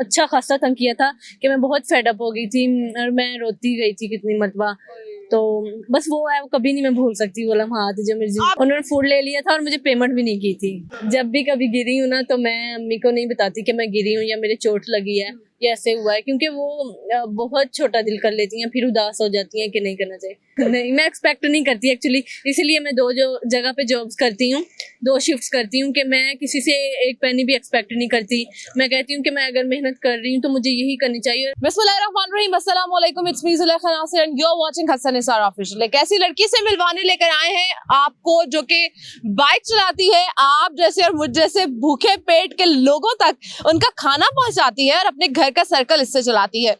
अच्छा खासा तंग किया था कि मैं बहुत फेड अप हो गई थी और मैं रोती गई थी कितनी मरतबा। तो बस वो है, वो कभी नहीं मैं भूल सकती वो लम्हात जो मेरी उन्होंने फूड ले लिया था और मुझे पेमेंट भी नहीं की थी। जब भी कभी गिरी हूँ ना तो मैं अम्मी को नहीं बताती कि मैं गिरी हूँ या मेरे चोट लगी है या ऐसे हुआ है, क्योंकि वो बहुत छोटा दिल कर लेती हैं, फिर उदास हो जाती हैं कि नहीं करना चाहिए। नहीं, मैं एक्सपेक्ट नहीं करती एक्चुअली, इसीलिए मैं दो जो जगह पे जॉब्स करती हूँ, 2 शिफ्ट्स करती हूँ कि मैं किसी से एक पैनी भी एक्सपेक्ट नहीं करती। मैं कहती हूँ कि मैं अगर मेहनत कर रही हूँ तो मुझे यही करनी चाहिए। बिस्मिल्लाहिर्रहमानिर्रहीम, अस्सलाम वालेकुम, it's me Zulekha Nasir and you are watching Hasan Nisar official. एक ऐसी लड़की से मिलवाने लेकर आए हैं आपको जो कि बाइक चलाती है, आप जैसे और मुझ जैसे भूखे पेट के लोगों तक उनका खाना पहुंचाती है और अपने घर का सर्कल इससे चलाती है।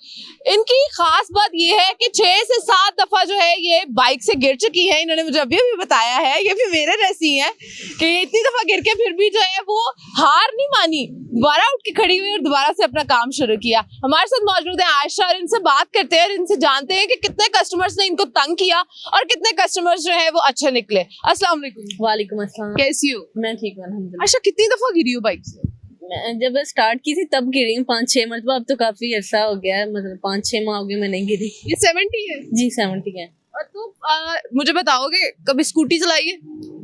इनकी खास बात ये है कि 6 से 7 दफा जो है ये बाइक से गिर चुकी है। इन्होंने मुझे अभी भी बताया है, ये भी मेरे जैसी है कि इतनी दफा गिर के फिर भी जो है वो हार नहीं मानी, दोबारा उठ के खड़ी हुई और दोबारा से अपना काम शुरू किया। हमारे साथ मौजूद है आयशा और इनसे बात करते हैं और इनसे जानते हैं कि कितने कस्टमर्स ने इनको तंग किया और कितने कस्टमर्स जो है वो अच्छे निकले। अस्सलाम वालेकुम। वालेकुम अस्सलाम। कैसी हो? मैं ठीक हूँ अल्हम्दुलिल्लाह। आयशा, कितनी दफा गिरी हो बाइक से? मैं जब स्टार्ट की थी तब गिरी हूँ 5-6 मरतबा, अब तो काफी अर्सा हो गया है, मतलब 5-6 माह हो गए मैं नहीं गिरी। ये 70 है जी 70 है। और तो मुझे बताओगे कभी स्कूटी चलाई है?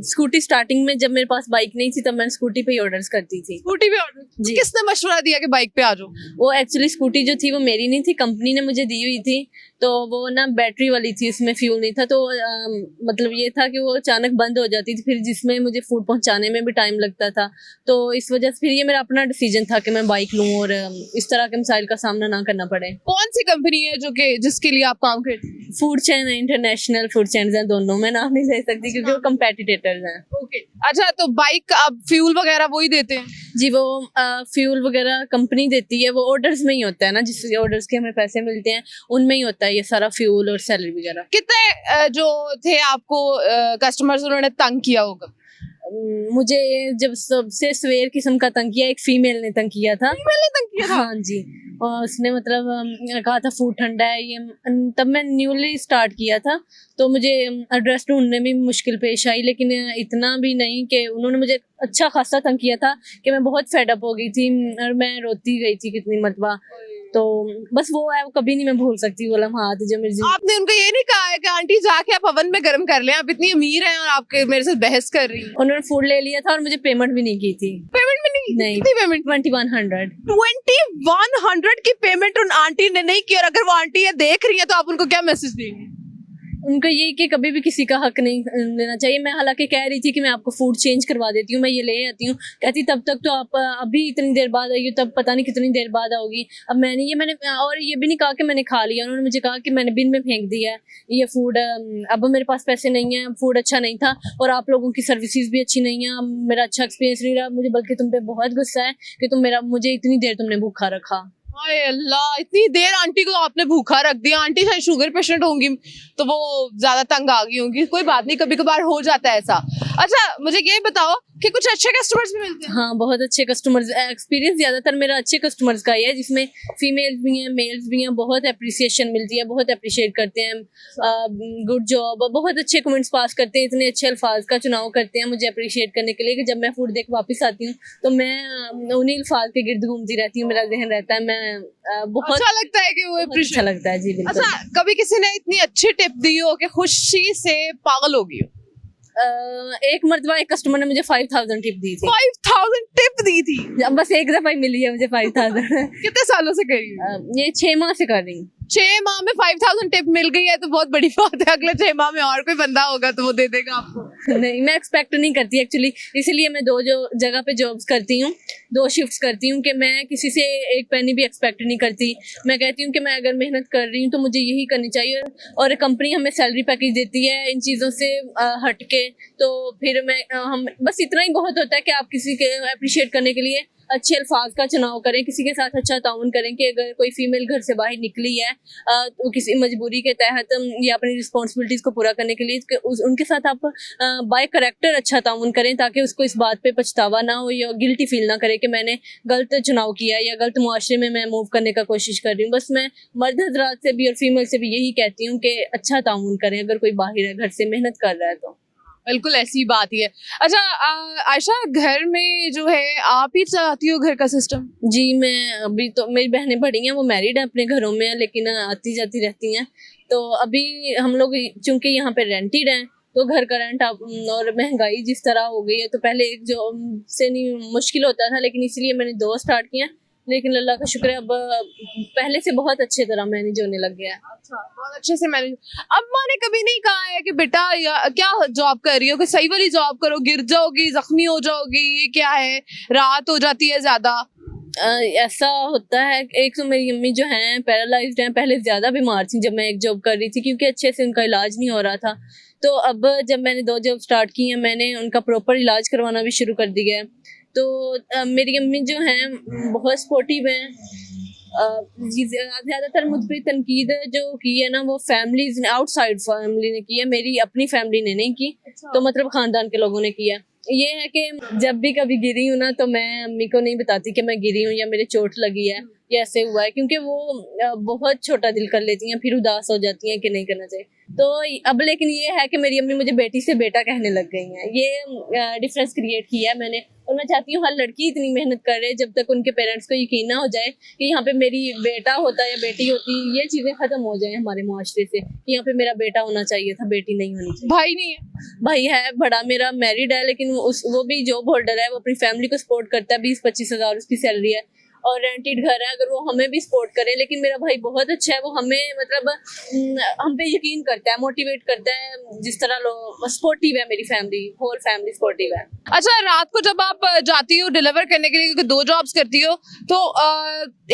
स्कूटी स्टार्टिंग में जब मेरे पास बाइक नहीं थी तब मैं स्कूटी पे ही ऑर्डर्स करती थी। स्कूटी पे ऑर्डर? जी। किसने मशवरा दिया कि बाइक पे आ जाओ? वो एक्चुअली स्कूटी जो थी वो मेरी नहीं थी, कंपनी ने मुझे दी हुई थी। तो वो ना बैटरी वाली थी, उसमें फ्यूल नहीं था, तो मतलब ये था कि वो अचानक बंद हो जाती थी, फिर जिसमें मुझे फूड पहुंचाने में भी टाइम लगता था। तो इस वजह से फिर ये मेरा अपना डिसीजन था कि मैं बाइक लूँ और इस तरह के मसाइल का सामना ना करना पड़े। कौन सी कंपनी है जो कि जिसके लिए आप काम करते हैं? फूड चेन है, इंटरनेशनल फूड चेन है, दोनों। मैं नाम नहीं ले सकती क्योंकि वो कंपेटिटर्स हैं। ओके, अच्छा, तो बाइक अब फ्यूल वगैरह वही देते हैं? जी, वो फ्यूल वगैरह कंपनी देती है, वो ऑर्डर्स में ही होता है ना, जिस ऑर्डर्स के हमें पैसे मिलते हैं उनमें ही होता है ये सारा फ्यूल और सैलरी वगैरह। कितने जो थे आपको कस्टमर्स उन्होंने तंग किया होगा? मुझे जब सबसे सवेर किस्म का तंग किया, एक फीमेल ने तंग किया था। फीमेल ने तंग किया था? हाँ जी, और उसने मतलब कहा था फूड ठंडा है ये। तब मैं न्यूली स्टार्ट किया था तो मुझे एड्रेस ढूंढने में मुश्किल पेश आई, लेकिन इतना भी नहीं कि उन्होंने मुझे अच्छा खासा तंग किया था कि मैं बहुत फेड अप हो गई थी और मैं रोती गई थी कितनी मरतबा। तो बस वो है, वो कभी नहीं मैं भूल सकती वो लम्हात जो मेरी। आपने उनको ये नहीं कहा है कि आंटी जाके आप ओवन में गर्म कर लें, आप इतनी अमीर हैं और आपके मेरे साथ बहस कर रही हैं? उन्होंने फूड ले लिया था और मुझे पेमेंट भी नहीं की थी। पेमेंट भी नहीं? नहीं। कितनी पेमेंट? 2100। 2100 की पेमेंट उन आंटी ने नहीं की, और अगर वो आंटी ये देख रही है तो आप उनको क्या मैसेज देंगे? उनको यही कि कभी भी किसी का हक नहीं लेना चाहिए। मैं हालांकि कह रही थी कि मैं आपको फूड चेंज करवा देती हूँ, मैं ये ले आती हूँ, कहती तब तक तो आप अभी इतनी देर बाद आई हो, तब पता नहीं कितनी देर बाद आओगी। अब मैंने और ये भी नहीं कहा कि मैंने खा लिया, उन्होंने मुझे कहा कि मैंने बिन में फेंक दिया है ये फूड, अब मेरे पास पैसे नहीं है, फूड अच्छा नहीं था और आप लोगों की सर्विसेज भी अच्छी नहीं है, मेरा अच्छा एक्सपीरियंस नहीं रहा मुझे, बल्कि तुम पे बहुत गुस्सा है कि मुझे इतनी देर तुमने भूखा रखा। हाय अल्लाह, इतनी देर आंटी को आपने भूखा रख दिया। आंटी शायद शुगर पेशेंट होंगी तो वो ज्यादा तंग आ गई होंगी। कोई बात नहीं, कभी कभार हो जाता है ऐसा। अच्छा, मुझे ये बताओ कि कुछ अच्छे कस्टमर्स भी मिलते हैं? हाँ, बहुत अच्छे कस्टमर्स। एक्सपीरियंस ज्यादातर मेरा अच्छे कस्टमर्स का ही है, जिसमें फीमेल्स भी हैं, मेल्स भी हैं। बहुत अप्रिसिएशन मिलती है, बहुत अप्रिशिएट करते हैं, गुड जॉब, बहुत अच्छे कमेंट्स पास करते हैं, इतने अच्छे अल्फाज का चुनाव करते हैं मुझे अप्रिशिएट करने के लिए कि जब मैं फूड देख वापस आती हूँ तो मैं उन्हीं अल्फाज के गिर्द घूमती रहती हूँ, मेरा जहन रहता है। मैं बहुत अच्छा लगता है कि वो अच्छा लगता है। जी बिल्कुल। अच्छा, कभी किसी ने इतनी अच्छी टिप दी हो कि खुशी से पागल हो गई हो? एक मरतबा एक कस्टमर ने मुझे 5000 टिप दी थी। 5000 टिप दी थी? अब बस एक दफा ही मिली है मुझे 5000। कितने सालों से कर रही हो? ये 6 माह से कर रही हूँ। 6 माह में 5000 टिप मिल गई है तो बहुत बड़ी बात है। अगले 6 माह में और कोई बंदा होगा तो वो दे देगा आपको। नहीं, मैं एक्सपेक्ट नहीं करती एक्चुअली, इसीलिए मैं 2 जगह पे जॉब्स करती हूँ, 2 शिफ्ट्स करती हूँ कि मैं किसी से एक पैनी भी एक्सपेक्ट नहीं करती। मैं कहती हूँ कि मैं अगर मेहनत कर रही हूँ तो मुझे यही करनी चाहिए, और कंपनी हमें सैलरी पैकेज देती है इन चीज़ों से हट के, तो फिर हम बस इतना ही बहुत होता है कि आप किसी के अप्रिशिएट करने के लिए अच्छे अल्फाज का चुनाव करें, किसी के साथ अच्छा ताउन करें कि अगर कोई फीमेल घर से बाहर निकली है तो किसी मजबूरी के तहत या अपनी रिस्पॉन्सिबिलिटीज़ को पूरा करने के लिए उनके साथ आप बाय करैक्टर अच्छा ताउन करें, ताकि उसको इस बात पे पछतावा ना हो या गिल्टी फील ना करे कि मैंने गलत चुनाव किया या गलत मुआशरे में मैं मूव करने का कोशिश कर रही हूँ। बस मैं मर्द हजरात से भी और फीमेल से भी यही कहती हूँ कि अच्छा ताउन करें अगर कोई बाहर है घर से मेहनत कर रहा है तो। बिल्कुल ऐसी बात ही है। अच्छा आयशा, घर में जो है आप ही चलाती हो घर का सिस्टम? जी, मैं अभी तो मेरी बहनें बड़ी हैं, वो मैरिड हैं, अपने घरों में हैं, लेकिन आती जाती रहती हैं। तो अभी हम लोग चूंकि यहाँ पे रेंटेड हैं, तो घर का रेंट और महंगाई जिस तरह हो गई है, तो पहले एक जॉब से नहीं मुश्किल होता था, लेकिन इसलिए मैंने 2 स्टार्ट किए हैं। लेकिन अल्लाह का शुक्र है, अब पहले से बहुत अच्छे तरह मैनेज होने लग गया है। अच्छा, बहुत अच्छे से मैनेज। अम्मा ने कभी नहीं कहा है कि बेटा या क्या जॉब कर रही हो, कि सही वाली जॉब करो, गिर जाओगी, जख्मी हो जाओगी, ये क्या है, रात हो जाती है ज्यादा? ऐसा होता है। एक तो मेरी अम्मी जो हैं पैरालाइज्ड हैं, पहले ज़्यादा बीमार थी जब मैं एक जॉब कर रही थी, क्योंकि अच्छे से उनका इलाज नहीं हो रहा था। तो अब जब मैंने 2 जॉब स्टार्ट की हैं, मैंने उनका प्रॉपर इलाज करवाना भी शुरू कर दिया है। तो मेरी अम्मी जो हैं बहुत सपोर्टिव हैं। ज़्यादातर मुझ पे तनकीद जो की है ना, वो फैमिलीज आउटसाइड फैमिली ने की है, मेरी अपनी फैमिली ने नहीं की। तो मतलब खानदान के लोगों ने किया। ये है कि जब भी कभी गिरी हूँ ना, तो मैं अम्मी को नहीं बताती कि मैं गिरी हूँ या मेरे चोट लगी है या ऐसे हुआ है, क्योंकि वो बहुत छोटा दिल कर लेती हैं, फिर उदास हो जाती हैं कि नहीं करना चाहिए। तो अब लेकिन ये है कि मेरी अम्मी मुझे बेटी से बेटा कहने लग गई हैं। ये डिफरेंस क्रिएट किया है मैंने, और मैं चाहती हूँ हर लड़की इतनी मेहनत करे जब तक उनके पेरेंट्स को यकीन ना हो जाए कि यहाँ पे मेरी बेटा होता या बेटी होती। ये चीज़ें ख़त्म हो जाए हमारे मुआशरे से कि यहाँ पे मेरा बेटा होना चाहिए था, बेटी नहीं होनी चाहिए। भाई नहीं है? भाई है बड़ा, मेरा मैरिड है, लेकिन वो भी जॉब होल्डर है, वो अपनी फैमिली को सपोर्ट करता है। 20-25 हज़ार उसकी सैलरी है और रेंटेड घर है। अगर वो हमें भी सपोर्ट करे, लेकिन मेरा भाई बहुत अच्छा है, वो हमें मतलब हम पे यकीन करता है, मोटिवेट करता है। जिस तरह लोग सपोर्टिव है, मेरी फैमिली, होल फैमिली सपोर्टिव है। अच्छा, रात को जब आप जाती हो डिलीवर करने के लिए, क्योंकि 2 जॉब्स करती हो, तो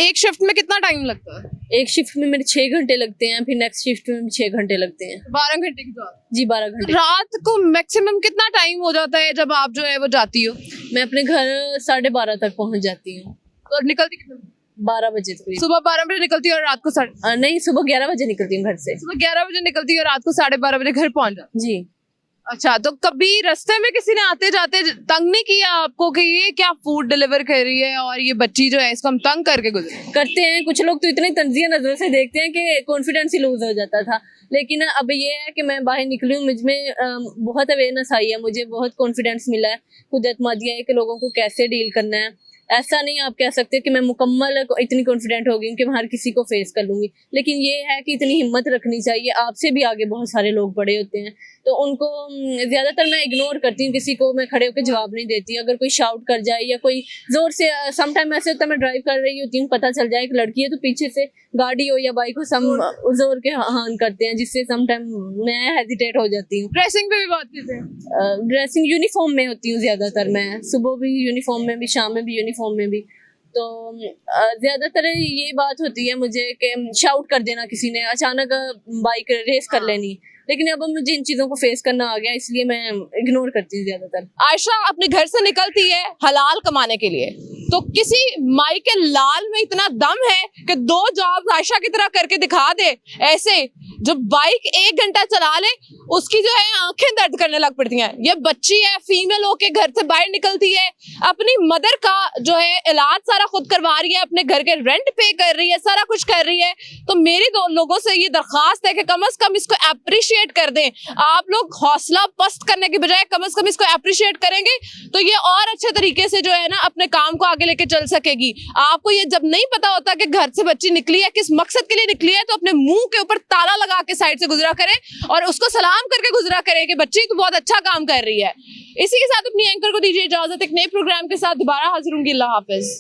एक शिफ्ट में कितना टाइम लगता है? एक शिफ्ट में मेरे 6 घंटे लगते हैं, फिर नेक्स्ट शिफ्ट में 6 घंटे लगते हैं। 12 घंटे की जॉब? जी, 12 तो घंटे। रात को मैक्सिमम कितना टाइम हो जाता है जब आप जो है वो जाती हो? मैं अपने घर 12:30 तक पहुंच जाती हूँ। तो निकलती कितने? 12 बजे तक। सुबह 12 बजे निकलती है और रात को नहीं, सुबह 11 बजे निकलती हूँ घर से। सुबह 11 बजे निकलती है और रात को 12:30 बजे घर पहुंच जाती? जी। अच्छा, तो कभी रास्ते में किसी ने आते जाते तंग नहीं किया आपको कि ये क्या फूड डिलीवर कर रही है और ये बच्ची जो है इसको हम तंग करके गुजरे? करते हैं कुछ लोग, तो इतनी तंजिया नजरों से देखते हैं कि कॉन्फिडेंस ही लूज हो जाता था। लेकिन अब ये है कि मैं बाहर निकली हूँ, मुझ में बहुत अवेयरनेस आई है, मुझे बहुत कॉन्फिडेंस मिला है, खुद एतमादी है कि लोगों को कैसे डील करना है। ऐसा नहीं आप कह सकते कि मैं मुकम्मल इतनी कॉन्फिडेंट हो गई कि मैं हर किसी को फेस कर लूँगी, लेकिन ये है कि इतनी हिम्मत रखनी चाहिए। आपसे भी आगे बहुत सारे लोग बड़े होते हैं, तो उनको ज़्यादातर मैं इग्नोर करती हूँ, किसी को मैं खड़े होकर जवाब नहीं देती। अगर कोई शाउट कर जाए या कोई ज़ोर से, समटाइम ऐसे होता है मैं ड्राइव कर रही होती हूँ, पता चल जाए कि लड़की है, तो पीछे से गाड़ी हो या बाइक हो, सम ज़ोर के हान करते हैं, जिससे समटाइम मैं हेजिटेट हो जाती हूँ। ड्रेसिंग पे भी बात करते हैं? ड्रेसिंग यूनिफॉर्म में होती हूँ ज़्यादातर मैं, सुबह भी यूनिफॉर्म में भी, शाम में भी यूनिफॉर्म में भी। तो ज़्यादातर ये बात होती है मुझे कि शाउट कर देना किसी ने, अचानक बाइक रेस कर लेनी। लेकिन अब मुझे इन चीज़ों को फेस करना आ गया, इसलिए मैं इग्नोर करती हूँ ज़्यादातर। आयशा अपने घर से निकलती है हलाल कमाने के लिए, तो किसी माई के लाल में इतना दम है कि 2 जॉब आयशा की तरह करके दिखा दे। ऐसे जो बाइक 1 घंटा चला ले उसकी जो है आंखें दर्द करने लग पड़ती हैं। ये बच्ची है, फीमेल होके घर से बाहर निकलती है, अपनी मदर का जो है इलाज सारा खुद करवा रही है, अपने घर के रेंट पे कर रही है, सारा कुछ कर रही है। तो मेरी 2 लोगों से ये दरखास्त है कि कम से कम इसको अप्रिशिएट कर दें। आप लोग हौसला पस्त करने की बजाय कम से कम इसको अप्रिशिएट करेंगे तो ये और अच्छे तरीके से जो है ना अपने काम को आगे लेके चल सकेगी। आपको ये जब नहीं पता होता कि घर से बच्ची निकली है, किस मकसद के लिए निकली है, तो अपने मुंह के ऊपर ताला लगा के साइड से गुजरा करें और उसको सलाम करके गुजरा करें कि बच्ची तो बहुत अच्छा काम कर रही है। इसी के साथ अपनी एंकर को दीजिए इजाजत। एक नए प्रोग्राम के साथ दोबारा हाजिर होंगी। अल्लाह हाफिज।